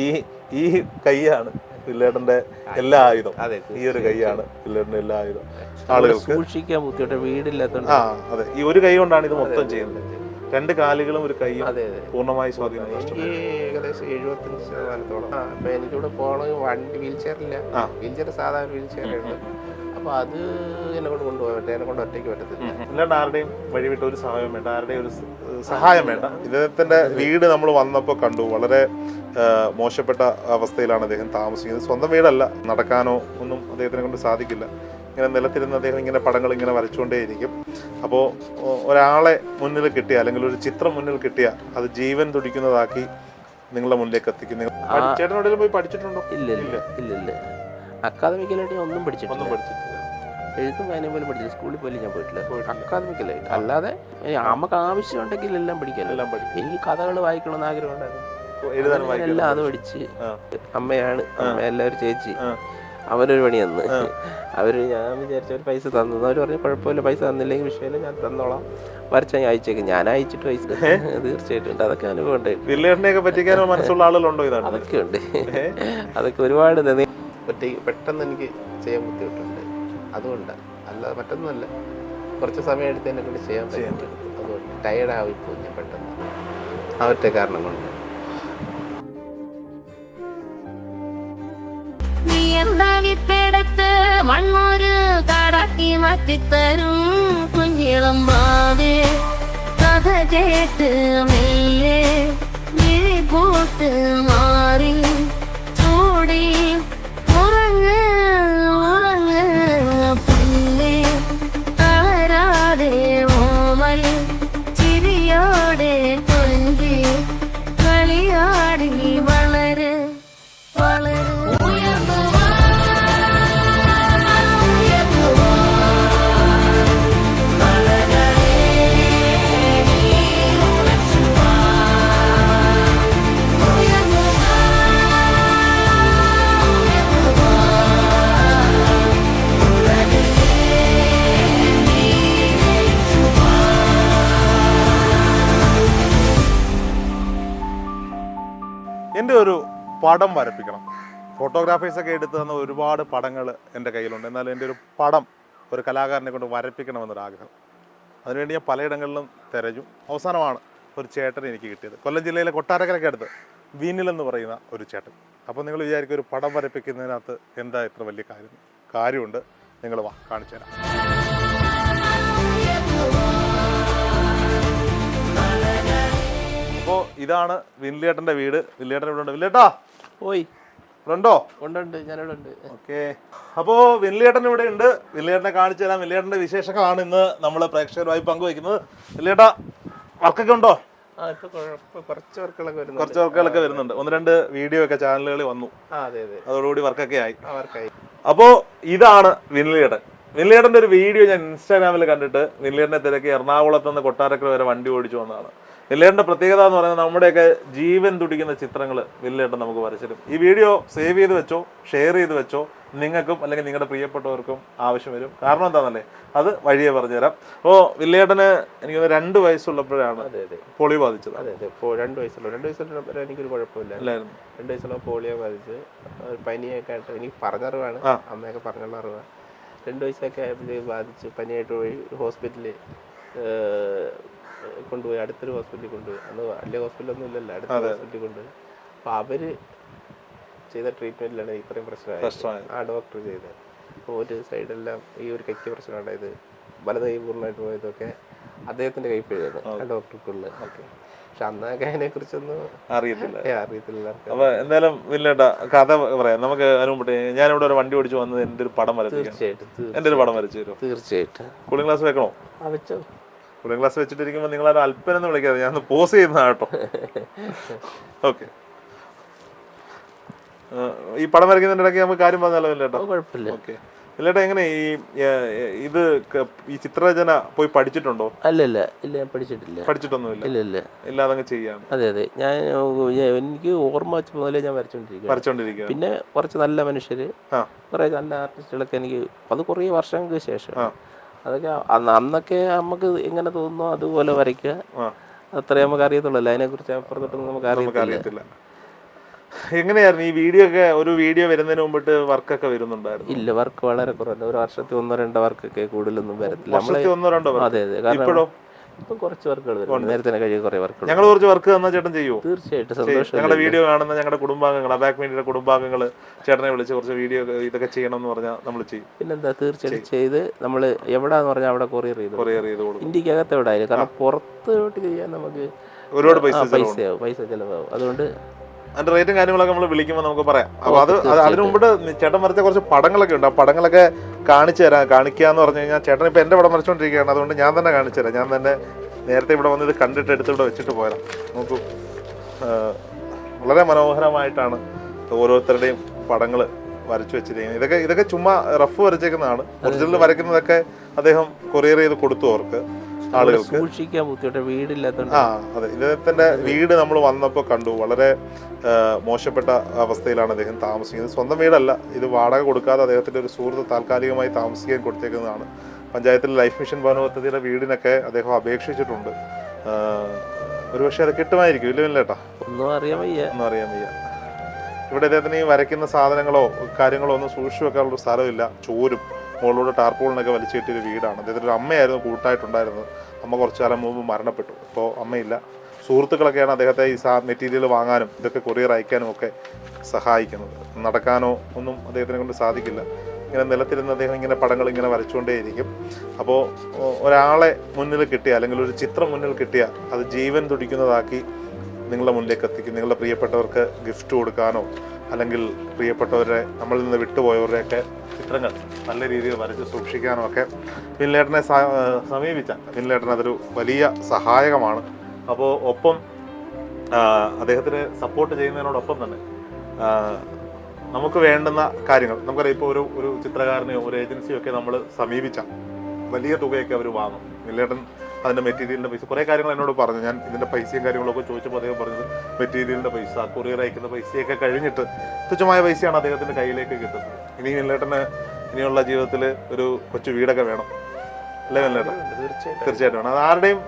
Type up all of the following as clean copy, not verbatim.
ഈ ഈ കൈയാണ് വില്ലേട്ടന്റെ എല്ലാ ആയുധം. ഈ ഒരു കൈയാണ് വില്ലേട്ടന്റെ എല്ലാ ആയുധം. ആളുകൾക്ക് സൂക്ഷിക്കാൻ ബുദ്ധിമുട്ട് വീടില്ലാത്തോണ്ട്. അതെ, ഈ ഒരു കൈ കൊണ്ടാണ് ഇത് മൊത്തം ചെയ്യുന്നത്. രണ്ട് കാലുകളും ഒരു കൈയും പൂർണ്ണമായി സ്വാധീനം. എനിക്ക് ഏകദേശം 75% അപ്പൊ എനിക്കിവിടെ പോകണമെങ്കിൽ വണ്ടി വീൽ ചെയറില്ല, വീൽ ചെയർ സാധാരണ വീൽ ചെയറുണ്ട്. അപ്പൊ അത് എന്നെ കൊണ്ട് കൊണ്ടുപോകാൻ പറ്റും, എന്നെ കൊണ്ട് ഒറ്റയ്ക്ക് പറ്റത്തില്ല. അല്ലാണ്ട് ആരുടെയും വഴിവിട്ട ഒരു സഹായം വേണ്ട, ആരുടെയും ഒരു സഹായം വേണ്ട. ഇദ്ദേഹത്തിന്റെ വീട് നമ്മൾ വന്നപ്പോൾ കണ്ടു, വളരെ മോശപ്പെട്ട അവസ്ഥയിലാണ് അദ്ദേഹം താമസിക്കുന്നത്. സ്വന്തം വീടല്ല, നടക്കാനോ ഒന്നും അദ്ദേഹത്തിനെ കൊണ്ട് സാധിക്കില്ല. ഇങ്ങനെ നിലത്തിരുന്ന് അദ്ദേഹം ഇങ്ങനെ പടങ്ങൾ ഇങ്ങനെ വരച്ചുകൊണ്ടേയിരിക്കും. അപ്പോൾ ഒരാളെ മുന്നിൽ കിട്ടിയ, അല്ലെങ്കിൽ ഒരു ചിത്രം മുന്നിൽ കിട്ടിയ, അത് ജീവൻ തുടിക്കുന്നതാക്കി നിങ്ങളുടെ മുന്നിലേക്ക് എത്തിക്കും. ചേട്ടനോടെങ്കിലും പോയി പഠിച്ചിട്ടുണ്ടോ? ഇല്ല. അക്കാദമിക്കലായിട്ട് ഞാൻ ഒന്നും പഠിച്ചിട്ടില്ല. എഴുത്തും വായനയും പോലും പഠിച്ചില്ല, സ്കൂളിൽ പോലും ഞാൻ പോയിട്ടില്ല അക്കാദമിക്കലായിട്ട്. അല്ലാതെ നമുക്ക് ആവശ്യമുണ്ടെങ്കിൽ എല്ലാം പഠിക്കാനെല്ലാം പഠിക്കും. എനിക്ക് കഥകൾ വായിക്കണമെന്ന് ആഗ്രഹം ഉണ്ടായിരുന്നു, എല്ലാം അത് പഠിച്ച്. അമ്മയാണ്, അമ്മ എല്ലാവരും ചേച്ചി, അവരൊരു പണി തന്ന്. ഞാൻ വിചാരിച്ച ഒരു പൈസ തന്നു. അവർ പറഞ്ഞു കുഴപ്പമില്ല, പൈസ തന്നില്ലെങ്കിൽ വിഷയമില്ല, ഞാൻ തന്നോളാം, വരച്ചാൽ ഞാൻ അയച്ചേക്കും. ഞാൻ അയച്ചിട്ട് പൈസ തീർച്ചയായിട്ടും ഉണ്ട്. അതൊക്കെ അനുഭവം ഉണ്ട്. പറ്റിക്കാനോ മനസ്സുള്ള ആളുകളുണ്ടോ? അതൊക്കെ ഉണ്ട്, അതൊക്കെ ഒരുപാട് പെട്ടെന്ന് എനിക്ക് ചെയ്യാൻ ബുദ്ധിമുട്ടുണ്ട്. അതുകൊണ്ടാണ്, അല്ലാതെ മറ്റൊന്നുമല്ല. കുറച്ച് സമയം എടുത്ത് എന്നെ കൊണ്ട് ചെയ്യാൻ പറ്റും. അതുകൊണ്ട് ടയർഡാവിപ്പോയി ഞാൻ പെട്ടെന്ന്, ആ ഒറ്റ കാരണം കൊണ്ട്. ടുത്ത് മണ്ണൊരു കടക്കി മാറ്റിത്തരും കുഞ്ഞിളം ബാവേ, കഥ കേട്ട് മെല്ലെ വിഴി പൂട്ട് മാറി ചൂടി ഉറങ്ങ് ഉറങ്ങ് പുല്ലേ, തളരാതെ ഓമൽ ചിരിയോടെ കൊഞ്ചി കളിയാടി വളര് വളര്. എൻ്റെ ഒരു പടം വരപ്പിക്കണം. ഫോട്ടോഗ്രാഫേഴ്സൊക്കെ എടുത്തു തന്ന ഒരുപാട് പടങ്ങൾ എൻ്റെ കയ്യിലുണ്ട്. എന്നാൽ എൻ്റെ ഒരു പടം ഒരു കലാകാരനെ കൊണ്ട് വരപ്പിക്കണമെന്നൊരാഗ്രഹം. അതിനുവേണ്ടി ഞാൻ പലയിടങ്ങളിലും തിരഞ്ഞു. അവസാനമാണ് ഒരു ചേട്ടൻ എനിക്ക് കിട്ടിയത്. കൊല്ലം ജില്ലയിലെ കൊട്ടാരക്കരയ്ക്ക് അടുത്ത് വീനിലെന്ന് പറയുന്ന ഒരു ചേട്ടൻ. അപ്പോൾ നിങ്ങൾ വിചാരിക്കും ഒരു പടം വരപ്പിക്കുന്നതിനകത്ത് എന്താ ഇത്ര വലിയ കാര്യമുണ്ട്. നിങ്ങൾ വാ, കാണിച്ചു തരാം. അപ്പോൾ ഇതാണ് വിൻലിയേട്ടൻ്റെ വീട്. വിൻലിയേട്ടൻ ഇവിടെ ഉണ്ട്. വിൻലിയേട്ടാ പോയി ഉണ്ടോ? ഉണ്ട്, ഞാനിവിടെ ഉണ്ട്. ഓക്കെ, അപ്പോൾ വിൻലിയേട്ടൻ ഇവിടെ ഉണ്ട്. വിൻലിയേട്ടനെ കാണിച്ചു തരാം. വിൻലിയേട്ടൻ്റെ വിശേഷങ്ങളാണ് ഇന്ന് നമ്മൾ പ്രേക്ഷകരുമായി പങ്കുവയ്ക്കുന്നത്. വിൻലിയേട്ടാ, വർക്കൊക്കെ ഉണ്ടോ? കുറച്ച് വർക്കുകളൊക്കെ വരുന്നുണ്ട്. 1-2 വീഡിയോ ഒക്കെ ചാനലുകളിൽ വന്നു. അതോടുകൂടി വർക്കൊക്കെ ആയി. അപ്പോൾ ഇതാണ് വിൻലിയേട്ടൻ. വിൻലിയേട്ടൻ്റെ ഒരു വീഡിയോ ഞാൻ ഇൻസ്റ്റാഗ്രാമിൽ കണ്ടിട്ട് വിൻലിയേട്ടനെ തിരക്കി എറണാകുളത്ത് നിന്ന് കൊട്ടാരക്കര വരെ വണ്ടി ഓടിച്ചു വന്നതാണ്. വിൻലിയേട്ടൻ്റെ പ്രത്യേകത എന്ന് പറയുന്നത് നമ്മുടെയൊക്കെ ജീവൻ തുടിക്കുന്ന ചിത്രങ്ങൾ വിൻലിയേട്ടൻ നമുക്ക് വരച്ചിടും. ഈ വീഡിയോ സേവ് ചെയ്ത് വെച്ചോ, ഷെയർ ചെയ്ത് വെച്ചോ. നിങ്ങൾക്കും അല്ലെങ്കിൽ നിങ്ങളുടെ പ്രിയപ്പെട്ടവർക്കും ആവശ്യം വരും. കാരണം എന്താണെന്നല്ലേ, അത് വഴിയെ പറഞ്ഞുതരാം. അപ്പോൾ വിൻലിയേട്ടന് എനിക്ക് 2 വയസ്സുള്ളപ്പോഴാണ് പോളിയോ ബാധിച്ചത്. 2 വയസ്സുള്ള എനിക്കൊരു കുഴപ്പമില്ല. 2 വയസ്സുള്ള പോളിയോ ബാധിച്ച് പനിയൊക്കെ ആയിട്ട് എനിക്ക് പറഞ്ഞറിവാണ്, അമ്മയൊക്കെ പറഞ്ഞുള്ള അറിവാണ്. 2 വയസ്സൊക്കെ ആയപ്പോഴത്തേക്ക് ബാധിച്ച് പനിയായിട്ട് പോയി ഹോസ്പിറ്റലിൽ കൊണ്ടുപോയി. അടുത്തൊരു ഹോസ്പിറ്റലിൽ കൊണ്ടുപോയി. അന്ന് വലിയ ഹോസ്പിറ്റലൊന്നും ഇല്ലല്ലോ, അടുത്ത ഹോസ്പിറ്റലിൽ കൊണ്ടുപോയി. അപ്പോൾ അവർ ചെയ്ത ട്രീറ്റ്മെൻറ്റിലാണ് ഇത്രയും പ്രശ്നമായത്. ആ ഡോക്ടർ ചെയ്തത്. അപ്പോൾ ഒരു സൈഡെല്ലാം ഈ ഒരു കൈക്ക് പ്രശ്നം ഉണ്ടായത്, വലത് കൈ പൂർണ്ണമായിട്ട് പോയതൊക്കെ അദ്ദേഹത്തിൻ്റെ കൈപ്പിഴാണ് ആ ഡോക്ടർക്കുള്ളത്. പക്ഷെ അന്നൊക്കെ അതിനെ കുറിച്ചൊന്നും അറിയത്തില്ല. അപ്പൊ എന്തായാലും വിൻലിയേട്ടാ കഥ പറയാം നമുക്ക്. അതിനുമുമ്പ് ഞാനിവിടെ ഒരു വണ്ടി ഓടിച്ചു വന്നത് എൻ്റെ ഒരു പടം വരച്ചു. എൻ്റെ ഒരു പടം വരച്ചു തരുമോ? തീർച്ചയായിട്ടും. കൂളിംഗ് ഗ്ലാസ് വെക്കണോ? വെച്ചോ. കൂളിംഗ് ഗ്ലാസ് വെച്ചിട്ടിരിക്കുമ്പോൾ നിങ്ങളൊരു അല്പനെന്ന് വിളിക്കാതെ ഞാൻ പോസ് ചെയ്യുന്ന കേട്ടോ. ഓക്കെ, ഈ പടം വരയ്ക്കുന്നതിൻ്റെ ഇടയ്ക്ക് നമുക്ക് കാര്യം പറഞ്ഞാലോ? വിൻലിയേട്ടാ കുഴപ്പമില്ല. ഓക്കെ, വിൻലിയേട്ടാ എങ്ങനെ ഈ ചിത്രരചന പോയി പഠിച്ചിട്ടുണ്ടോ? ഇല്ല, ഞാൻ പഠിച്ചിട്ടൊന്നുമില്ല. ഇല്ല, ഇല്ലാതെ ചെയ്യാം. അതെ, ഞാൻ എനിക്ക് ഓർമ്മ വെച്ച മുതലേ ഞാൻ വരച്ചോണ്ടിരിക്കുക. പിന്നെ കുറച്ച് നല്ല മനുഷ്യര്, കുറെ നല്ല ആർട്ടിസ്റ്റുകളൊക്കെ എനിക്ക് അത് കുറേ വർഷങ്ങൾക്ക് ശേഷം. അതൊക്കെ അന്നൊക്കെ നമുക്ക് എങ്ങനെ തോന്നുന്നോ അതുപോലെ വരയ്ക്കുക, അത്രേ നമുക്ക് അറിയത്തുള്ളൂ. അതിനെ കുറിച്ച് അപ്പുറത്തൊട്ടൊന്നും നമുക്ക് അറിയത്തില്ല. എങ്ങനെയായിരുന്നു ഈ വീഡിയോ ഒക്കെ? ഒരു വീഡിയോ വരുന്നതിന് മുമ്പിട്ട് വർക്കൊക്കെ വരുന്നുണ്ടായിരുന്നു? ഇല്ല, വർക്ക് വളരെ കുറവാണ്. ഒരു വർഷത്തിൽ 1-2 വർക്കൊക്കെ, കൂടുതലൊന്നും വരത്തില്ല. വർഷത്തിൽ 1-2 വർക്ക്? അതെ അതെ. കാരണം ഇപ്പം കുറച്ച് വർക്കുകൾ വരുന്നുണ്ട്. നേരത്തെ കഴിയ കുറേ വർക്കുകൾ. ഞങ്ങൾ കുറച്ച് വർക്ക് തന്നാൽ ചേട്ടൻ ചെയ്യുമോ? തീർച്ചയായിട്ടും, സന്തോഷം. ഞങ്ങളുടെ വീഡിയോ കാണുന്ന ഞങ്ങളുടെ കുടുംബാംഗങ്ങൾ, അബാക് മീഡിയയുടെ കുടുംബാംഗങ്ങൾ ചേട്ടനെ വിളിച്ച് കുറച്ച് വീഡിയോ ഇതൊക്കെ ചെയ്യണം എന്ന് പറഞ്ഞാൽ നമ്മൾ ചെയ്യും. പിന്നെന്താ, തീർച്ചയായിട്ടും ചെയ്ത് നമ്മൾ എവിടെയാന്ന് പറഞ്ഞാൽ അവിടെ കൊറിയർ ചെയ്ത് കൊടുക്കും. ഇന്ത്യക്കകത്ത് എവിടെ ആയാലും. കാരണം പുറത്തോട്ട് ചെയ്യാൻ നമുക്ക് ഒരുപാട് പൈസ ചിലവാകും. അതുകൊണ്ട് അതിന്റെ റേറ്റും കാര്യങ്ങളൊക്കെ നമ്മൾ വിളിക്കുമ്പോൾ നമുക്ക് പറയാം. അപ്പൊ അതിനു മുമ്പ് ചേട്ടൻ വരച്ച കുറച്ച് പടങ്ങളൊക്കെ ഉണ്ട്. ആ പടങ്ങളൊക്കെ കാണിക്കാന്ന് പറഞ്ഞു കഴിഞ്ഞാൽ ചേട്ടൻ ഇപ്പൊ എന്റെ പടം വരച്ചോണ്ടിരിക്കുകയാണ്. അതുകൊണ്ട് ഞാൻ തന്നെ കാണിച്ചു തരാം. ഞാൻ തന്നെ നേരത്തെ ഇവിടെ വന്ന് ഇത് കണ്ടിട്ട് എടുത്ത് ഇവിടെ വെച്ചിട്ട് പോരാം. നോക്കൂ, വളരെ മനോഹരമായിട്ടാണ് ഓരോരുത്തരുടെയും പടങ്ങൾ വരച്ചു വെച്ചിരിക്കുന്നത്. ഇതൊക്കെ ചുമ്മാ റഫ് വരച്ചേക്കുന്നതാണ്. ഒറിജിനൽ വരയ്ക്കുന്നതൊക്കെ അദ്ദേഹം കൊറിയർ ചെയ്ത് കൊടുത്തു അവർക്ക്, ആളുകൾക്ക്. സൂക്ഷിക്കാൻ ബുദ്ധിമുട്ട്, വീടില്ലാത്ത. അതെ, ഇദ്ദേഹത്തിന്റെ വീട് നമ്മൾ വന്നപ്പോൾ കണ്ടു. വളരെ മോശപ്പെട്ട അവസ്ഥയിലാണ് അദ്ദേഹം താമസിക്കുന്നത്. സ്വന്തം വീടല്ല, ഇത് വാടക കൊടുക്കാതെ അദ്ദേഹത്തിന്റെ ഒരു സുഹൃത്ത് താൽക്കാലികമായി താമസിക്കാൻ കൊടുത്തേക്കുന്നതാണ്. പഞ്ചായത്തിലെ ലൈഫ് മിഷൻ ഭവന പദ്ധതിയുടെ വീടിനൊക്കെ അദ്ദേഹം അപേക്ഷിച്ചിട്ടുണ്ട്. ഒരുപക്ഷെ അത് കിട്ടുമായിരിക്കും. ഇല്ലേട്ടാ? ഒന്നും അറിയാൻ വയ്യ. ഇവിടെ അദ്ദേഹത്തിന് ഈ വരയ്ക്കുന്ന സാധനങ്ങളോ കാര്യങ്ങളോ ഒന്നും സൂക്ഷിച്ചു വെക്കാനുള്ള സ്ഥലമില്ല. ചോരും മുകളിലൂടെ ടാർപോളിനൊക്കെ വലിച്ചു കെട്ടിയൊരു വീടാണ്. അദ്ദേഹത്തിന് ഒരു അമ്മയായിരുന്നു കൂട്ടായിട്ടുണ്ടായിരുന്നത്. അമ്മ കുറച്ചു കാലം മുമ്പ് മരണപ്പെട്ടു. ഇപ്പോൾ അമ്മയില്ല. സുഹൃത്തുക്കളൊക്കെയാണ് അദ്ദേഹത്തെ ഈ മെറ്റീരിയൽ വാങ്ങാനും ഇതൊക്കെ കൊറിയർ അയക്കാനും ഒക്കെ സഹായിക്കുന്നത്. നടക്കാനോ ഒന്നും അദ്ദേഹത്തിനെ കൊണ്ട് സാധിക്കില്ല. ഇങ്ങനെ നിലത്തിരുന്ന് അദ്ദേഹം ഇങ്ങനെ പടങ്ങൾ ഇങ്ങനെ വരച്ചുകൊണ്ടേയിരിക്കും. അപ്പോൾ ഒരാളെ മുന്നിൽ കിട്ടിയ, അല്ലെങ്കിൽ ഒരു ചിത്രം മുന്നിൽ കിട്ടിയ, അത് ജീവൻ തുടിക്കുന്നതാക്കി നിങ്ങളുടെ മുന്നിലേക്ക് എത്തിക്കും. നിങ്ങളുടെ പ്രിയപ്പെട്ടവർക്ക് ഗിഫ്റ്റ് കൊടുക്കാനോ, അല്ലെങ്കിൽ പ്രിയപ്പെട്ടവരെ നമ്മളിൽ നിന്ന് വിട്ടുപോയവരുടെയൊക്കെ ചിത്രങ്ങൾ നല്ല രീതിയിൽ വരച്ച് സൂക്ഷിക്കാനോ ഒക്കെ വിൻലേട്ടനെ സമീപിച്ചാൽ വിൻലേട്ടൻ അതൊരു വലിയ സഹായകമാണ്. അപ്പോൾ ഒപ്പം അദ്ദേഹത്തിന് സപ്പോർട്ട് ചെയ്യുന്നതിനോടൊപ്പം തന്നെ നമുക്ക് വേണ്ടുന്ന കാര്യങ്ങൾ, നമുക്കറിയാം ഇപ്പോൾ ഒരു ചിത്രകാരനെയോ ഒരു ഏജൻസിയോ ഒക്കെ നമ്മൾ സമീപിച്ചാൽ വലിയ തുകയൊക്കെ അവർ വാങ്ങും. വിൻലേട്ടൻ അതിൻ്റെ മെറ്റീരിയലിൻ്റെ പൈസ, കുറേ കാര്യങ്ങൾ എന്നോട് പറഞ്ഞു. ഞാൻ ഇതിൻ്റെ പൈസയും കാര്യങ്ങളൊക്കെ ചോദിച്ചപ്പോൾ അദ്ദേഹം പറഞ്ഞത് മെറ്റീരിയലിൻ്റെ പൈസ, കൊറിയർ അയക്കുന്ന പൈസയൊക്കെ കഴിഞ്ഞിട്ട് തുച്ഛമായ പൈസയാണ് അദ്ദേഹത്തിൻ്റെ കയ്യിലേക്ക് കിട്ടുന്നത്. ഇനി വിൻലേട്ടന് ഇനിയുള്ള ജീവിതത്തിൽ ഒരു കൊച്ചു വീടൊക്കെ വേണം, അല്ലേ വിൻലേട്ടൻ? തീർച്ചയായിട്ടും വേണം. അത് ആരുടെയും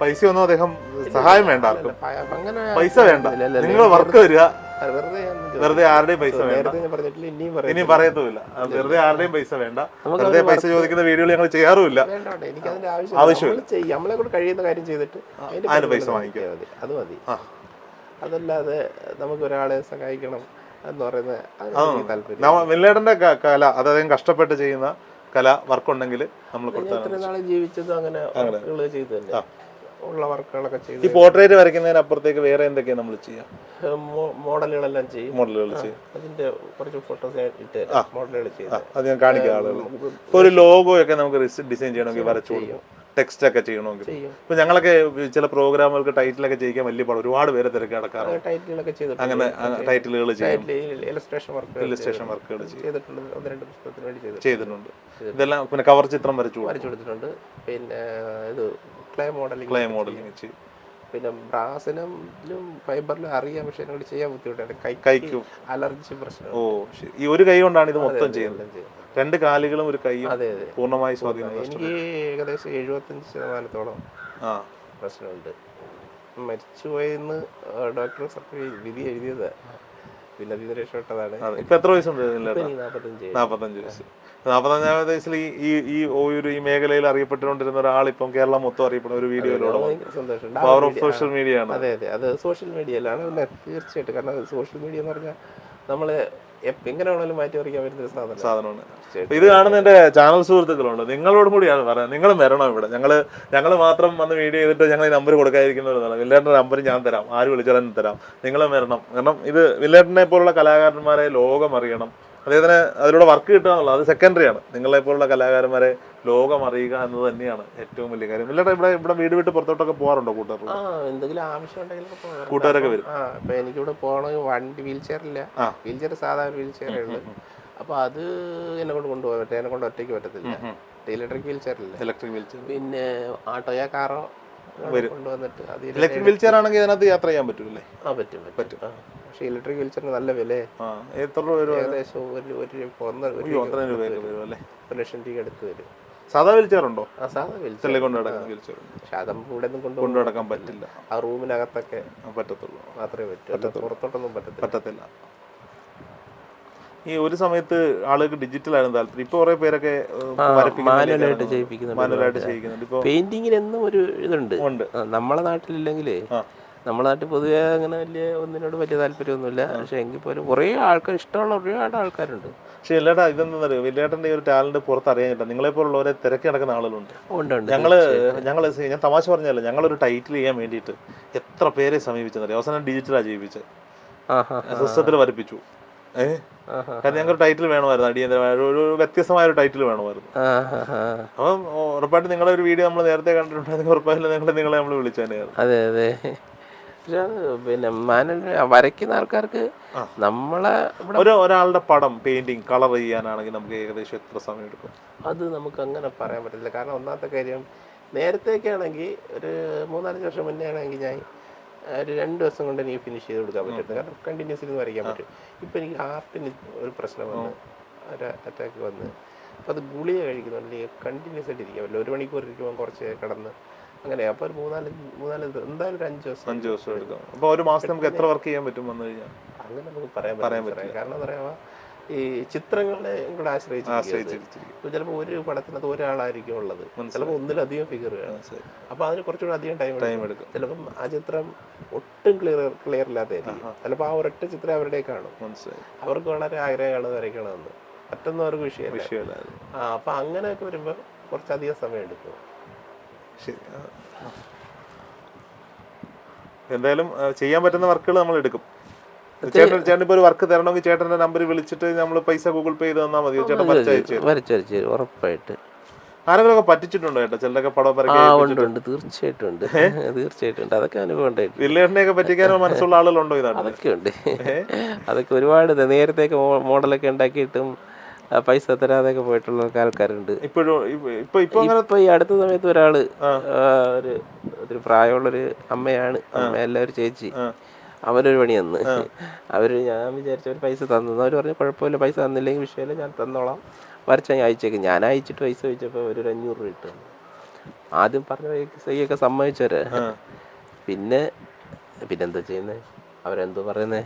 പൈസയൊന്നും അദ്ദേഹം സഹായം വേണ്ട, ആർക്കും പൈസ വേണ്ട. നിങ്ങൾ വർക്ക് വരിക, വെറുതെ ആരുടെയും പൈസ വേണ്ട. ഇനിയും പറയത്തുമില്ല, വെറുതെ ആരുടെയും പൈസ വേണ്ട. വെറുതെ പൈസ ചോദിക്കുന്ന വീഡിയോകൾ ഞങ്ങൾ ചെയ്യാറുമില്ല. ആവശ്യമില്ല, നമ്മളെ കൊണ്ട് കഴിയുന്ന കാര്യം ചെയ്തിട്ട് അതിന് പൈസ വാങ്ങിക്കുക, അത് മതി. അതല്ലാതെ നമുക്ക് ഒരാളെ സഹായിക്കണം എന്ന് പറയുന്നത് വിൻലേട്ടന്റെ കല, അത് അദ്ദേഹം കഷ്ടപ്പെട്ട് ചെയ്യുന്ന കല വർക്കുണ്ടെങ്കിൽ നമ്മൾ ഇത്രയും നാളെ ജീവിച്ചത് അങ്ങനെ ചെയ്തു തന്നെ ഉള്ള വർക്കുകളൊക്കെ ചെയ്ത്. ഈ പോർട്രേറ്റ് വരയ്ക്കുന്നതിനപ്പുറത്തേക്ക് വേറെ എന്തൊക്കെയാണ് നമ്മൾ ചെയ്യാം? മോഡലുകളെല്ലാം ചെയ്യും. മോഡലുകൾ ചെയ്യും. അതിന്റെ കുറച്ച് ഫോട്ടോസ് ഇട്ട് മോഡലുകൾ ചെയ്യും. അത് ഞാൻ കാണിക്കാം ആളുകൾ. ഇപ്പൊ ഒരു ലോഗോ ഒക്കെ നമുക്ക് ഡിസൈൻ ചെയ്യണമെങ്കിൽ വരച്ചു കൊടുക്കും. ടെക്സ്റ്റ് ഒക്കെ ചെയ്യണമെങ്കിൽ ഇപ്പൊ ഞങ്ങളൊക്കെ ചില പ്രോഗ്രാമുകൾക്ക് ടൈറ്റിലൊക്കെ ചെയ്യിക്കാൻ വലിയ പാട്, ഒരുപാട് പേരെ തിരക്ക് നടക്കാറുണ്ട്. അങ്ങനെ ടൈറ്റിലുകൾ ചെയ്യും, ഇല്ലസ്ട്രേഷൻ വർക്കുകൾ ചെയ്തിട്ടുണ്ട്. ഇതെല്ലാം പിന്നെ കവർ ചിത്രം വരച്ചു കൊടുത്തിട്ടുണ്ട്. പിന്നെ ഇത് ക്ലേ മോഡലിംഗ് ചെയ്യും. പിന്നെ ബ്രാസിനും ഫൈബറിലും അറിയാം, പക്ഷെ എന്നോട് ചെയ്യാൻ ബുദ്ധിമുട്ടാണ്. കൈക്കും അലർജി പ്രശ്നം. ഓ ശരി. ഈ ഒരു കൈ കൊണ്ടാണ് ഇത് മൊത്തം ചെയ്യുന്നത്. 2 കാലുകളും ഒരു കൈയും പൂർണ്ണമായി സ്വാധീനം. എനിക്ക് ഏകദേശം 75% പ്രശ്നമുണ്ട്. മരിച്ചുപോയെന്ന് ഡോക്ടർ വിധി എഴുതിയത്, പിന്നെ അതിന് രക്ഷപ്പെട്ടതാണ്. ഇപ്പൊ എത്ര വയസ്സുണ്ട്? 45 വയസ്സ്. 45 വയസ്സിൽ ഈ മേഖലയിൽ അറിയപ്പെട്ടുകൊണ്ടിരുന്ന ഒരാൾ ഇപ്പം കേരളം മൊത്തം അറിയപ്പെടുന്ന ഒരു വീഡിയോയിലൂടെ പവർ ഓഫ് സോഷ്യൽ മീഡിയ ആണ്. അതെ അതെ, അത് സോഷ്യൽ മീഡിയയിലാണ്. പിന്നെ തീർച്ചയായിട്ടും, കാരണം സോഷ്യൽ മീഡിയ എന്ന് പറഞ്ഞാൽ നമ്മള് എങ്ങനെ വേണമെങ്കിലും മാറ്റി പറിക്കാൻ പറ്റുന്ന സാധനമാണ്. ഇത് കാണുന്ന എന്റെ ചാനൽ സുഹൃത്തുക്കളുണ്ട്, നിങ്ങളോടും കൂടിയാണ് പറയാം. നിങ്ങൾ വരണം ഇവിടെ. ഞങ്ങൾ മാത്രം വന്ന് വീഡിയോ ചെയ്തിട്ട് ഞങ്ങൾ ഈ നമ്പർ കൊടുക്കാതിരിക്കുന്നവരാണ്. വില്ലേട്ടൻ്റെ നമ്പർ ഞാൻ തരാം, ആര് വിളിച്ചാലും തരാം. നിങ്ങളും വരണം. കാരണം ഇത് വില്ലേട്ടനെ പോലുള്ള കലാകാരന്മാരെ ലോകം അറിയണം. അദ്ദേഹത്തിന് അതിലൂടെ വർക്ക് കിട്ടുക എന്നുള്ളത് അത് സെക്കൻഡറിയാണ്. നിങ്ങളെ പോലുള്ള കലാകാരന്മാരെ ലോകം അറിയുക എന്നത് തന്നെയാണ് ഏറ്റവും വലിയ കാര്യം. ഇല്ലട്ടെ, ഇവിടെ വീട് വിട്ട് പുറത്തോട്ടൊക്കെ പോകാറുണ്ടോ കൂട്ടുകാർ? എന്തെങ്കിലും ആവശ്യം ഉണ്ടെങ്കിൽ കൂട്ടുകാരൊക്കെ വരും. ഇപ്പൊ എനിക്കിവിടെ പോകണമെങ്കിൽ വണ്ടി വീൽ ചെയറില്ല, വീൽ ചെയർ സാധാരണ വീൽ ചെയറേ ഉള്ളൂ. അപ്പൊ അത് എന്നെ കൊണ്ട് കൊണ്ടുപോകാൻ പറ്റും, എന്നെ കൊണ്ട് ഒറ്റയ്ക്ക് പറ്റത്തില്ല. ഇലക്ട്രിക് വീൽ ചെയറില്ല, ഇലക്ട്രിക് വീൽ ചെയർ. പിന്നെ ഓട്ടോയോ കാറോ കൊണ്ടുവന്നിട്ട് ഇലക്ട്രിക് വീൽ ചെയർ ആണെങ്കിൽ അതിനകത്ത് യാത്ര ചെയ്യാൻ പറ്റൂല്ലേ? പറ്റും. പക്ഷെ ഇലക്ട്രിക് വീൽ ചെയറിന് നല്ല വില. എത്ര രൂപ? ഏകദേശം 1 ലക്ഷം രൂപ അടുത്ത് വരും. സാധാ വീൽ ചെയർ ഉണ്ടോ? സാധാ വീൽ ചെല്ലി കൊണ്ട് നടക്കാൻ വീൽ ചെയർ പക്ഷെ അത് നമുക്ക് ഇവിടെ ഒന്നും കൊണ്ടു നടക്കാൻ പറ്റില്ല. ആ റൂമിനകത്തൊക്കെ പറ്റത്തുള്ളൂ, മാത്രമേ പറ്റൂ, പുറത്തോട്ടൊന്നും പറ്റത്തില്ല. ഈ ഒരു സമയത്ത് ആളുകൾക്ക് ഡിജിറ്റലായിരുന്നു താല്പര്യം. ഇപ്പൊ കുറെ പേരൊക്കെ മാനുവലായിട്ട് ചെയ്യിക്കുന്നുണ്ട്. ഇപ്പൊ പെയിന്റിങ്ങിനെന്നും ഒരു ഇതുണ്ട്. നമ്മളെ നാട്ടിലില്ലെങ്കിലേ, നമ്മളെ നാട്ടിൽ പൊതുവെ അങ്ങനെ ഒന്നിനോട് വലിയ താല്പര്യമൊന്നുമില്ല. പക്ഷെ എങ്കിൽ പോലും കുറേ ആൾക്കാർ, ഇഷ്ടമുള്ള ഒരുപാട് ആൾക്കാരുണ്ട്. പക്ഷെ എല്ലാടാ ഇതെന്താ പറയുക, വില്ലേട്ടൻ്റെ ഒരു ടാലന്റ് പുറത്ത് അറിയാനില്ല. നിങ്ങളെ പോലുള്ളവരെ തിരക്കി നടക്കുന്ന ആളുകളുണ്ട്. ഞാൻ തമാശ പറഞ്ഞല്ല, ഞങ്ങളൊരു ടൈറ്റിൽ ചെയ്യാൻ വേണ്ടിയിട്ട് എത്ര പേരെ സമീപിച്ചെന്നറിയാം. അവസാനം ഡിജിറ്റലാണ് ചെയ്യിപ്പിച്ചത്, സിസ്റ്റത്തിൽ വരപ്പിച്ചു. കാരണം ഞങ്ങൾക്ക് ടൈറ്റിൽ വേണമായിരുന്നു, അടിയന്തരമായ ഒരു വ്യത്യസ്തമായ ഒരു ടൈറ്റിൽ വേണമായിരുന്നു. അപ്പം ഉറപ്പായിട്ട് നിങ്ങളുടെ ഒരു വീഡിയോ നമ്മൾ നേരത്തെ കണ്ടിട്ടുണ്ടെങ്കിൽ ഉറപ്പായില്ല നിങ്ങളെ നമ്മൾ വിളിച്ചു തന്നെയായിരുന്നു. അതെ അതെ. പക്ഷെ അത് പിന്നെ വരയ്ക്കുന്ന ആൾക്കാർക്ക് നമ്മളെ ഒരാളുടെ പടം പെയിന്റിങ് കളർ ചെയ്യാനാണെങ്കിൽ നമുക്ക് ഏകദേശം എത്ര സമയം എടുക്കും? അത് നമുക്ക് അങ്ങനെ പറയാൻ പറ്റില്ല. കാരണം ഒന്നാമത്തെ കാര്യം, നേരത്തേക്ക് ആണെങ്കിൽ ഒരു 3-4 വർഷം മുന്നേ ആണെങ്കിൽ ഞാൻ ഒരു 2 ദിവസം കൊണ്ട് എനിക്ക് ഫിനിഷ് ചെയ്ത് കൊടുക്കാൻ പറ്റും. കാരണം കണ്ടിന്യൂസ്ലി വരയ്ക്കാൻ പറ്റും. ഇപ്പം എനിക്ക് ഹാർട്ടിന് ഒരു പ്രശ്നം വന്ന്, ഒരു അറ്റാക്ക് വന്ന്, അപ്പോൾ അത് ഗുളിക കഴിക്കുന്നുണ്ടെങ്കിൽ കണ്ടിന്യൂസ് ആയിട്ട് ഇരിക്കാൻ പറ്റില്ല. 1 മണിക്കൂർ ഇരിക്കുമ്പോൾ കുറച്ച് കിടന്ന് അങ്ങനെ. അപ്പോൾ ഒരു 3-4 എന്തായാലും ഒരു 5 ദിവസം എടുക്കും. അപ്പോൾ ഒരു മാസം നമുക്ക് എത്ര വർക്ക് ചെയ്യാൻ പറ്റും വന്നു കഴിഞ്ഞാൽ? അങ്ങനെ നമുക്ക് പറയാൻ പറ്റില്ല. കാരണം എന്താ പറയുക, ഈ ചിത്രങ്ങളെ കൂടെ ആശ്രയിച്ചിരിക്കും. ചിലപ്പോൾ ഒരു പടത്തിനകത്ത് ഒരാളായിരിക്കും ഉള്ളത്, ചിലപ്പോൾ ഒന്നിലധികം ഫിഗർ വേണം. അപ്പോൾ അതിന് കുറച്ചുകൂടെ അധികം ടൈം എടുക്കും. ചിലപ്പം ആ ചിത്രം ഒട്ടും ക്ലിയർ ഇല്ലാത്തായിരിക്കും. ചിലപ്പോൾ ആ ഒരൊറ്റ ചിത്രം അവരുടെ കാണും. അവർക്ക് വളരെ ആഗ്രഹമാണ് വരയ്ക്കണമെന്ന്, മറ്റൊന്നവർക്ക് വിഷയമല്ല. അപ്പം അങ്ങനെയൊക്കെ വരുമ്പോൾ കുറച്ചധികം സമയം എടുക്കും. ശരി, എന്തായാലും ചെയ്യാൻ പറ്റുന്ന വർക്കുകൾ നമ്മൾ എടുക്കും. ചേട്ടൻ ഇപ്പൊ ഒരു വർക്ക് തരണമെങ്കിൽ ചേട്ടന്റെ നമ്പർ വിളിച്ചിട്ട് നമ്മൾ പൈസ ഗൂഗിൾ പേ ചെയ്ത് തന്നാൽ മതിയോ? ചേട്ടൻ വരച്ചു ഉറപ്പായിട്ട്. ആരെങ്കിലും പറ്റിച്ചിട്ടുണ്ടോ ചേട്ടാ? ചിലരൊക്കെ പടം ഉണ്ട്, തീർച്ചയായിട്ടും ഉണ്ട്, തീർച്ചയായിട്ടും ഉണ്ട്. അതൊക്കെ അനുഭവം ഉണ്ടായിട്ട്. വില്ലേട്ടനെയൊക്കെ പറ്റിക്കാനോ മനസ്സുള്ള ആളുകളുണ്ടോ? ഇതാണ് അതൊക്കെ ഉണ്ട്. അതൊക്കെ ഒരുപാട് നേരത്തേക്ക് മോഡലൊക്കെ ഉണ്ടാക്കിയിട്ടും പൈസ തരാതെയൊക്കെ പോയിട്ടുള്ള ആൾക്കാരുണ്ട്. ഇപ്പൊ ഈ അടുത്ത സമയത്ത് ഒരാള്, ഒരു പ്രായമുള്ളൊരു അമ്മയാണ്, അമ്മയല്ല ഒരു ചേച്ചി, അവരൊരു പണി തന്ന്. ഞാൻ വിചാരിച്ച ഒരു പൈസ തന്നു. അവർ പറഞ്ഞു കുഴപ്പമില്ല, പൈസ തന്നില്ലെങ്കിൽ വിഷയമില്ല, ഞാൻ തന്നോളാം, വരച്ചാൽ ഞാൻ അയച്ചേക്കും. ഞാൻ അയച്ചിട്ട് പൈസ ചോദിച്ചപ്പോൾ ഒരു 500 രൂപ ഇട്ടു. ആദ്യം പറഞ്ഞ പൈസയൊക്കെ സമ്മതിച്ചവരെ. പിന്നെന്താ ചെയ്യുന്നത്, അവരെന്തോ പറയുന്നേ,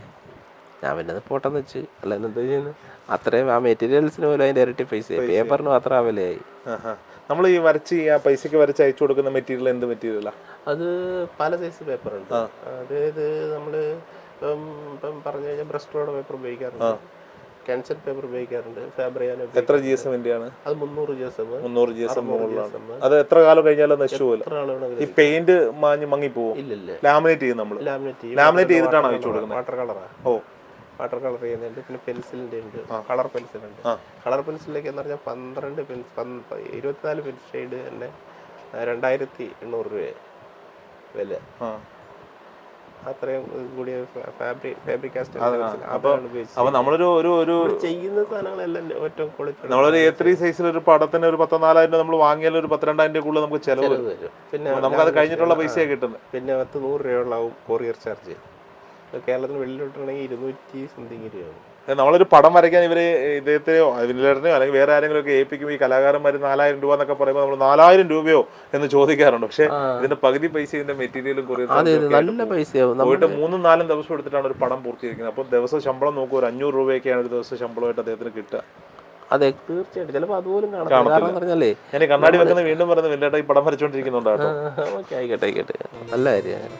ഞാൻ പിന്നെ അത് പോട്ടെന്ന് വെച്ച്. അല്ല എന്താ ചെയ്യുന്നത്, അത്രയും ആ മെറ്റീരിയൽസിന് പോലും അതിൻ്റെ ഇരട്ടി പൈസ, പേപ്പറിന് മാത്രം അവലയായി. നമ്മൾ ഈ വരച്ച് ആ പൈസക്ക് വരച്ച് അയച്ചു കൊടുക്കുന്ന മെറ്റീരിയൽ എന്ത് മെറ്റീരിയലാ? അത് പല സൈസ് പേപ്പറുണ്ട്. അതായത് നമ്മൾ ഇപ്പം പറഞ്ഞു കഴിഞ്ഞാൽ ബ്രസ്റ്റോടെ പേപ്പർ ഉപയോഗിക്കാറുണ്ട്, ക്യാൻസൽ പേപ്പർ ഉപയോഗിക്കാറുണ്ട്, ഫാബ്രിയാനോ. എത്ര GSM ആണ്? അത് 300 GSM. 300 GSM മുകളിലാണ്. അത് എത്ര കാലം കഴിഞ്ഞാലും നശിച്ചു പോകില്ല. ഈ പെയിന്റ് മങ്ങി പോവും? ഇല്ല. ലാമിനേറ്റ് ചെയ്യും നമ്മൾ. ലാമിനേറ്റ് ചെയ്തിട്ടാണ് അയച്ചു കൊടുക്കുന്നത്. വാട്ടർ കളറാണ്. വാട്ടർ കളർ ചെയ്യുന്നുണ്ട്. പിന്നെ പെൻസിലിൻ്റെ ഉണ്ട്, കളർ പെൻസിലുണ്ട്. കളർ പെൻസിലേക്ക് എന്ന് പറഞ്ഞാൽ 24 പെൻസിൽ ഷെയ്ഡ് തന്നെ 2800 രൂപ വില. അത്രയും കൂടിയ ഫാബ്രിക് ചെയ്യുന്ന സാധനങ്ങളെല്ലാം ഏറ്റവും ക്വാളിറ്റി. നമ്മളൊരു A3 സൈസിൽ ഒരു പടത്തിന് ഒരു 14,000 നമ്മൾ വാങ്ങിയാൽ ഒരു 12,000 കൂടുതൽ നമുക്ക് ചെലവ് വരും. പിന്നെ നമുക്കത് കഴിഞ്ഞിട്ടുള്ള പൈസ കിട്ടുന്നത്. പിന്നെ 100 രൂപയോളാവും കൊറിയർ ചാർജ്. കേരളത്തിന് വെളിയിലോട്ടാണെങ്കിൽ 200 സംതിങ് രൂപയാവും. നമ്മളൊരു പടം വരയ്ക്കാൻ ഇവര് ഇദ്ദേഹത്തെയോ വില്ലേട്ടനെയോ അല്ലെങ്കിൽ വേറെ ആരെങ്കിലും ഒക്കെ ഏൽപ്പിക്കും. ഈ കലാകാരന്മാർ 4,000 രൂപ എന്നൊക്കെ പറയുമ്പോൾ നമ്മൾ 4,000 രൂപയോ എന്ന് ചോദിക്കാറുണ്ട്. പക്ഷെ ഇതിന്റെ പകുതി പൈസ ഇതിന്റെ മെറ്റീരിയലും നല്ല പൈസയാവും. പോയിട്ട് 3-4 ദിവസം എടുത്തിട്ടാണ് ഒരു പടം പൂർത്തീകരിക്കുന്നത്. അപ്പോൾ ദിവസം ശമ്പളം നോക്കുക, ഒരു 500 രൂപയൊക്കെയാണ് ഒരു ദിവസം ശമ്പളമായിട്ട് അദ്ദേഹത്തിന് കിട്ടുക. അതെ, തീർച്ചയായിട്ടും. ചിലപ്പോൾ അതുപോലും കാണത്തില്ല. ഞാൻ കണ്ണാടി വെക്കുന്ന വീണ്ടും പറയുന്നത് വില്ലേട്ട ഈ പടം വരച്ചോണ്ടിരിക്കുന്നുണ്ടോ? ഓക്കെ, ആയിക്കോട്ടെ, നല്ല കാര്യം.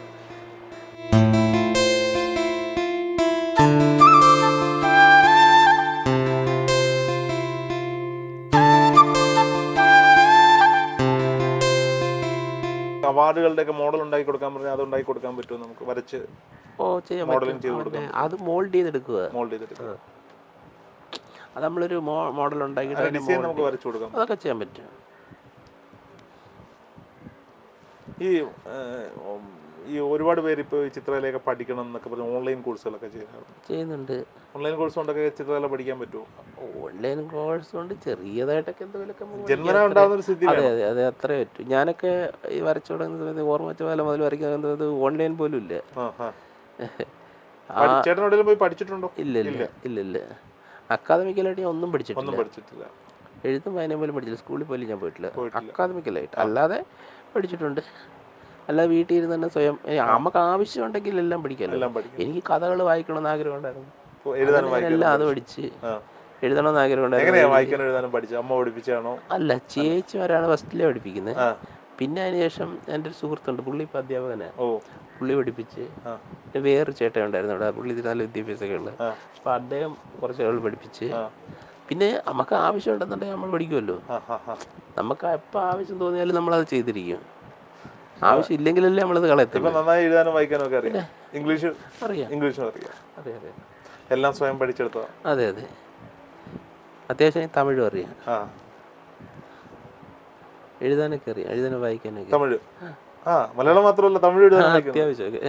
അവാർഡുകളുടെ ഒക്കെ മോഡൽ ഉണ്ടാക്കി കൊടുക്കാൻ പറഞ്ഞാൽ അത് ഉണ്ടാക്കി കൊടുക്കാൻ പറ്റുമോ നമുക്ക്? വരച്ച് മോഡലിംഗ് ചെയ്ത് കൊടുക്കാം. അത് മോൾഡ് ചെയ്തെടുക്കുക. അത് നമ്മളൊരു മോഡൽ ഉണ്ടാക്കിയിട്ട് ഡിസൈൻ നമുക്ക് വരച്ചു കൊടുക്കാം. അതൊക്കെ ചെയ്യാൻ പറ്റും. ഈ ഒരുപാട് പേര് ഇപ്പോൾ ചിത്രകലയൊക്കെ പഠിക്കണം എന്നൊക്കെ പറഞ്ഞ് ഓൺലൈൻ കോഴ്സുകളൊക്കെ ചെയ്യുന്നുണ്ട്. ഓൺലൈൻ കോഴ്സ് കൊണ്ടൊക്കെ ചിത്രകല പഠിക്കാൻ പറ്റുമോ? ഓൺലൈൻ കോഴ്സ് കൊണ്ട് ചെറിയതായിട്ടൊക്കെ എന്തെങ്കിലുമൊക്കെ ജന്മനാ ഉണ്ടാകുന്ന ഒരു സ്ഥിതി. അതെ, അത്രേ പറ്റും. ഞാനൊക്കെ ഈ വരച്ചു തുടങ്ങുന്ന സമയത്ത് ഓർമ്മ വെച്ച പോലെ മുതൽ വരയ്ക്കുന്നത് ഓൺലൈൻ പോലും ഇല്ല. ചേട്ടനോടെങ്കിലും പോയി പഠിച്ചിട്ടുണ്ടോ? ഇല്ല. അക്കാദമിക്കലായിട്ട് ഞാൻ ഒന്നും പഠിച്ചിട്ടില്ല. എഴുത്തും വായനയും പോലും പഠിച്ചില്ല. സ്കൂളിൽ പോലും ഞാൻ പോയിട്ടില്ല. അക്കാദമിക്കലായിട്ട് അല്ലാതെ പഠിച്ചിട്ടുണ്ട്. അല്ലാതെ വീട്ടിൽ ഇരുന്ന് തന്നെ സ്വയം നമുക്ക് ആവശ്യമുണ്ടെങ്കിൽ എല്ലാം പഠിക്കാമല്ലോ. എനിക്ക് കഥകൾ വായിക്കണമെന്ന് ആഗ്രഹം ഉണ്ടായിരുന്നു. എല്ലാം അത് പഠിച്ച് എഴുതണമെന്ന് ആഗ്രഹം ഉണ്ടായിരുന്നു. അല്ല, ചേച്ചിമാരാണ് ഫസ്റ്റിലെ പഠിപ്പിക്കുന്നത്. പിന്നെ അതിനുശേഷം എൻ്റെ ഒരു സുഹൃത്തുണ്ട്, പുള്ളി ഇപ്പം അധ്യാപകനാണ്. പുള്ളി പഠിപ്പിച്ച് വേറൊരു ചേട്ടൻ ഉണ്ടായിരുന്നു അവിടെ, പുള്ളി ഇതിൽ നല്ല വിദ്യാഭ്യാസമൊക്കെ ഉള്ളത്. അപ്പം അദ്ദേഹം കുറച്ച് ആൾ പഠിപ്പിച്ച് പിന്നെ നമുക്ക് ആവശ്യമുണ്ടെന്നുണ്ടെങ്കിൽ നമ്മൾ പഠിക്കുമല്ലോ. നമുക്ക് എപ്പോൾ ആവശ്യം തോന്നിയാലും നമ്മളത് ചെയ്തിരിക്കും. ആവശ്യം ഇല്ലെങ്കിലല്ലേ നമ്മളത് കളയത്തില്ല. നന്നായി എഴുതാനും വായിക്കാനും ഒക്കെ അറിയാം. ഇംഗ്ലീഷും അറിയാം. അതെ അതെ, എല്ലാം സ്വയം പഠിച്ചെടുത്തോ? അതെ അതെ, അത്യാവശ്യം തമിഴും അറിയാം, എഴുതാനൊക്കെ അറിയാം, എഴുതാനും വായിക്കാനൊക്കെ. തമിഴ് മലയാളം മാത്രമല്ല തമിഴ് അത്യാവശ്യമൊക്കെ.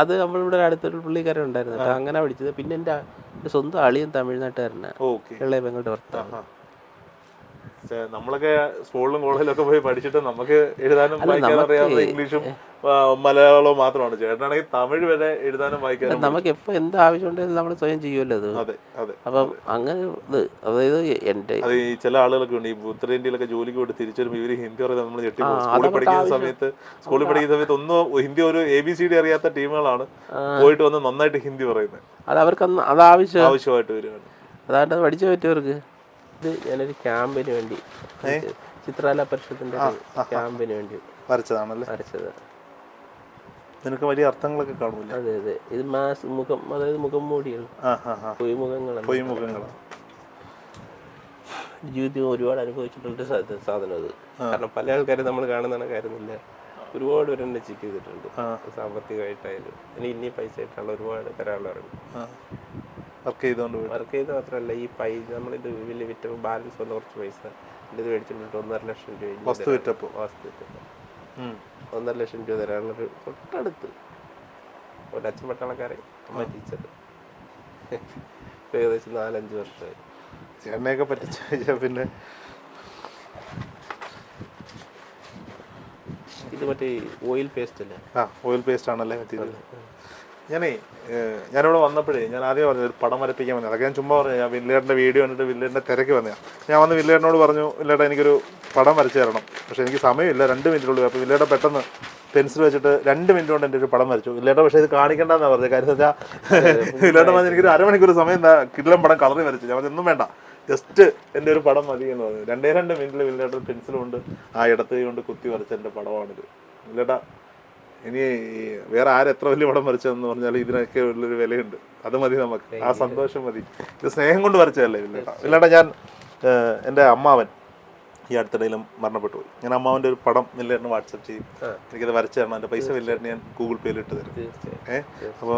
അത് നമ്മളിവിടെ അടുത്തൊരു പുള്ളിക്കാരൻ ഉണ്ടായിരുന്നു, അങ്ങനെ പഠിച്ചത്. പിന്നെ എൻ്റെ സ്വന്തം അളിയൻ തമിഴ്നാട്ടുകാരനാണ്, ഇളയ പെങ്ങളുടെ ഭർത്താവ്. നമ്മളൊക്കെ സ്കൂളിലും കോളേജിലൊക്കെ പോയി പഠിച്ചിട്ട് നമുക്ക് എഴുതാനും വായിക്കാനും അറിയാവുന്ന ഇംഗ്ലീഷും മലയാളവും മാത്രമാണ്. ചേട്ടനാണെങ്കിൽ തമിഴ് വരെ എഴുതാനും വായിക്കാനും. നമുക്ക് എപ്പോൾ എന്ത് ആവശ്യമുണ്ടെങ്കിലും നമ്മൾ സ്വയം ചെയ്യുമല്ലോ അത്. അതെ അതെ. അപ്പം അങ്ങനെ അതായത് എൻ്റെ അത് ഈ ചില ആളുകളൊക്കെ ഉണ്ട്, ഈ ഉത്തരേന്ത്യയിലൊക്കെ ജോലിക്ക് പോയിട്ട് തിരിച്ചു വരുമ്പോൾ ഇവര് ഹിന്ദി പറയുന്നത് നമ്മൾ ഞെട്ടിപ്പോകും. സ്കൂളിൽ പഠിക്കുന്ന സമയത്ത് ഒന്നും ഹിന്ദി ഒരു ABCD അറിയാത്ത ടീമുകളാണ് പോയിട്ട് വന്ന് നന്നായിട്ട് ഹിന്ദി പറയുന്നത്. അത് അവർക്ക് അത് ആവശ്യമായിട്ട് വരികയാണ്. അതാണ്ട് പഠിച്ചു പറ്റിയവർക്ക്. ഇത് ഞാനൊരു ക്യാമ്പിന് വേണ്ടി, ചിത്രകല പരിഷത്തിന്റെ ക്യാമ്പിന് വേണ്ടി വരച്ചതാണല്ലേ? വരച്ചത്. നിനക്ക് വലിയ അർത്ഥങ്ങളൊക്കെ കാണൂല? അതെ അതെ, ഇത് മാസ് മുഖം, അതായത് മുഖം മൂടികൾ, പൊയ്മുഖങ്ങളാണ്. ജീവിതം ഒരുപാട് അനുഭവിച്ചിട്ടുള്ള സാധനം അത്. കാരണം പല ആൾക്കാരും നമ്മൾ കാണുന്ന കാര്യമില്ല, ഒരുപാട് പേര് എന്നെ ചീറ്റ് ചെയ്തിട്ടുണ്ട്. സാമ്പത്തികമായിട്ടായാലും ഇനി പൈസ ആയിട്ടുള്ള ഒരുപാട് കരാളുകളുണ്ട്. വർക്ക് ചെയ്ത് മാത്രമല്ല, ഈ നമ്മളിത് വലിയ വിറ്റ ബാലൻസ് വന്ന കുറച്ച് പൈസ ഇത് മേടിച്ചിട്ടുണ്ട്. 1.5 ലക്ഷം രൂപ വസ്തു വിറ്റപ്പോൾ 1.5 ലക്ഷം രൂപ തരാനുള്ളൊരു തൊട്ടടുത്ത് ഒരു അച്ഛൻ പട്ടാളക്കാരെ, അമ്മ ടീച്ചർ. ഏകദേശം 4-5 വർഷമായി. ചേട്ടനെയൊക്കെ പറ്റിച്ച. പിന്നെ ഇത് മറ്റേ ഓയിൽ പേസ്റ്റ് അല്ലേ? ഓയിൽ പേസ്റ്റ് ആണല്ലേ പറ്റിയത്. ഞാനിവിടെ വന്നപ്പോഴേ ഞാൻ ആദ്യം പറഞ്ഞു ഒരു പടം വരപ്പിക്കാൻ വന്നത്. അതൊക്കെ ഞാൻ ചുമ്മാ പറഞ്ഞു. ഞാൻ വില്ലേട്ടൻ്റെ വീഡിയോ കണ്ടിട്ട് വില്ലേട്ടൻ്റെ തിരക്ക് വന്നതാണ്. ഞാൻ വന്ന് വില്ലേട്ടനോട് പറഞ്ഞു, വില്ലേട്ടൻ എനിക്കൊരു പടം വരച്ച് തരണം. പക്ഷേ എനിക്ക് സമയമില്ല, 2 മിനിറ്റുള്ളൂ. അപ്പോൾ വില്ലേട്ടൻ പെട്ടെന്ന് പെൻസിൽ വെച്ചിട്ട് 2 മിനിറ്റ് കൊണ്ട് എൻ്റെ ഒരു പടം വരച്ചു. വില്ലേട്ടൻ പക്ഷേ ഇത് കാണിക്കേണ്ടെന്നാണ് പറഞ്ഞത്. കാര്യം വെച്ചാൽ വില്ലേട്ടൻ പറഞ്ഞ് എനിക്കൊരു 1/2 മണിക്കൂർ സമയം എന്താ കിടിലം പടം കളറി വരച്ചു. ഞാൻ ഒന്നും വേണ്ട, ജസ്റ്റ് എൻ്റെ ഒരു പടം മതി എന്ന് പറഞ്ഞു. 2 മിനിറ്റിൽ വില്ലേട്ടൻ പെൻസിൽ കൊണ്ട് ആ ഇടത്ത് കൊണ്ട് കുത്തി വരച്ച എൻ്റെ പടമാണിത്. വില്ലേട്ട ഇനി വേറെ ആരെത്ര വലിയ പടം വരച്ചതെന്ന് പറഞ്ഞാൽ ഇതിനൊക്കെ ഉള്ളൊരു വിലയുണ്ട്. അത് മതി നമുക്ക്, ആ സന്തോഷം മതി. ഇത് സ്നേഹം കൊണ്ട് വരച്ചതല്ലേ വില്ലേട്ട. ഞാൻ എൻ്റെ അമ്മാവൻ ഈ അടുത്തിടയിലും മരണപ്പെട്ടു പോയി. ഞാൻ അമ്മാവൻ്റെ ഒരു പടം വില്ലേട്ടന് വാട്സപ്പ് ചെയ്യും, എനിക്കത് വരച്ചു തരണം. എൻ്റെ പൈസ വില്ലേട്ടന് ഞാൻ ഗൂഗിൾ പേയിൽ ഇട്ട് തരും. അപ്പോൾ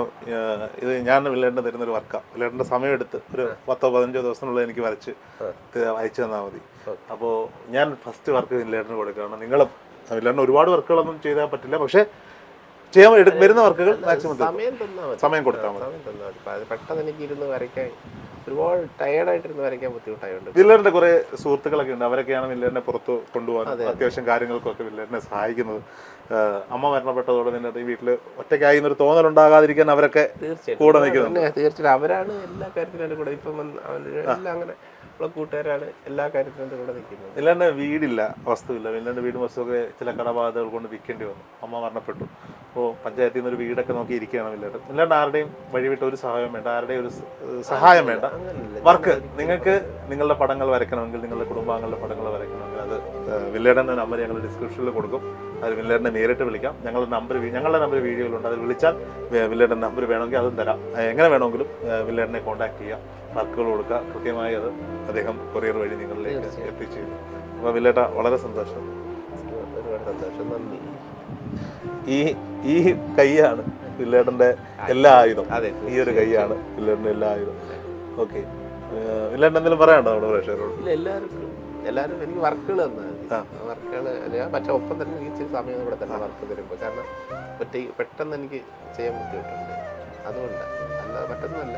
ഇത് ഞാൻ വില്ലേട്ടന് തരുന്നൊരു വർക്കാണ്. വില്ലേട്ടൻ്റെ സമയമെടുത്ത് ഒരു 10-15 ദിവസത്തിനുള്ളിൽ എനിക്ക് വരച്ച് അയച്ചു തന്നാൽ മതി. അപ്പോൾ ഞാൻ ഫസ്റ്റ് വർക്ക് വില്ലേട്ടന് കൊടുക്കുകയാണ്. നിങ്ങളും വില്ലേട്ടന് ഒരുപാട് വർക്കുകളൊന്നും ചെയ്താൽ പറ്റില്ല, പക്ഷേ ചെയ്യാൻ വരുന്ന വർക്കുകൾ മാക്സിമം സമയം കൊടുത്താൽ മതി. പെട്ടെന്ന് എനിക്ക് ഇരുന്ന് വരയ്ക്കാൻ ഒരുപാട് ടയർഡായിട്ടിരുന്ന് വരയ്ക്കാൻ ബുദ്ധിമുട്ടായുണ്ട്. വില്ലേറിന്റെ കുറെ സുഹൃത്തുക്കളൊക്കെ ഉണ്ട്, അവരൊക്കെയാണ് വില്ലേറിനെ പുറത്ത് കൊണ്ടുപോകാൻ അത്യാവശ്യം കാര്യങ്ങൾക്കൊക്കെ വില്ലേറിനെ സഹായിക്കുന്നത്. അമ്മ മരണപ്പെട്ടതോടെ നിന്നെ ഈ വീട്ടിൽ ഒറ്റയ്ക്കായി എന്നൊരു തോന്നലുണ്ടാകാതിരിക്കാൻ അവരൊക്കെ കൂടെ നിൽക്കുന്നത്. തീർച്ചയായിട്ടും അവരാണ് എല്ലാ കാര്യത്തിനും കൂടെ. ഇപ്പം എല്ലാം അങ്ങനെ കൂട്ടുകാരാണ് എല്ലാ കാര്യത്തിനും കൂടെ നിൽക്കുന്നത്. വില്ലേറിന്റെ വീടില്ല, വസ്തുവില്ല. വില്ലേറിന്റെ വീടും വസ്തുവൊക്കെ ചില കടബാധകൾ കൊണ്ട് വിൽക്കേണ്ടി വന്നു. അമ്മ മരണപ്പെട്ടു. അപ്പോൾ പഞ്ചായത്തിൽ നിന്ന് ഒരു വീടൊക്കെ നോക്കി ഇരിക്കുകയാണ് വില്ലേട്ടൻ. വില്ലേട്ടൻ ആരുടെയും വഴിവിട്ട ഒരു സഹായം വേണ്ട, ആരുടെയും ഒരു സഹായം വേണ്ട. വർക്ക് നിങ്ങൾക്ക് നിങ്ങളുടെ പടങ്ങൾ വരയ്ക്കണമെങ്കിൽ, നിങ്ങളുടെ കുടുംബാംഗങ്ങളുടെ പടങ്ങൾ വരയ്ക്കണമെങ്കിൽ അത് വില്ലേട്ടൻ്റെ നമ്പർ ഞങ്ങൾ ഡിസ്ക്രിപ്ഷനിൽ കൊടുക്കും. അത് വില്ലേട്ടനെ നേരിട്ട് വിളിക്കാം. ഞങ്ങളുടെ നമ്പർ വീഡിയോയിലുണ്ട്, അത് വിളിച്ചാൽ വില്ലേട്ടൻ നമ്പർ വേണമെങ്കിൽ അതും തരാം. എങ്ങനെ വേണമെങ്കിലും വില്ലേട്ടനെ കോൺടാക്ട് ചെയ്യാം, വർക്കുകൾ കൊടുക്കുക. കൃത്യമായി അത് അദ്ദേഹം കൊറിയർ വഴി നിങ്ങളിലേക്ക് എത്തിച്ചു തരും. അപ്പോൾ വില്ലേട്ട വളരെ സന്തോഷം. ഒരുപാട് സന്തോഷം, നന്ദി. ഈ കൈയാണ് വില്ലേട്ടൻ്റെ എല്ലാ ആയുധം. ഈ ഒരു കൈയാണ് വില്ലേട്ടൻ്റെ എല്ലാ ആയുധം. ഓക്കെ, വില്ലേട്ടൻ എന്തെങ്കിലും പറയാനുണ്ടോ നമ്മുടെ പ്രേക്ഷകരോട്? ഇല്ല, എല്ലാവരും എനിക്ക് വർക്കുകൾ തന്നാൽ വർക്കുകൾ പക്ഷേ ഒപ്പം തന്നെ എനിക്ക് ഇച്ചിരി സമയം കൂടെ തന്നെ വർക്ക് തരുമ്പോൾ. കാരണം പെട്ടെന്ന് എനിക്ക് ചെയ്യാൻ ബുദ്ധിമുട്ടുണ്ട്, അതുകൊണ്ടാണ്. അല്ലാതെ പെട്ടെന്നല്ല,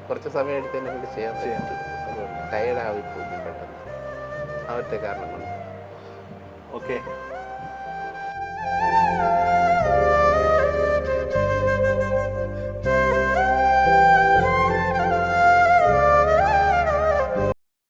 കുറച്ച് സമയം എടുത്ത് തന്നെ കൊണ്ട് ചെയ്യാൻ പറ്റും. അതുകൊണ്ട് ടയർഡായി പോകും പെട്ടെന്ന്, ആ ഒറ്റ കാരണം കൊണ്ട്. ഓക്കെ.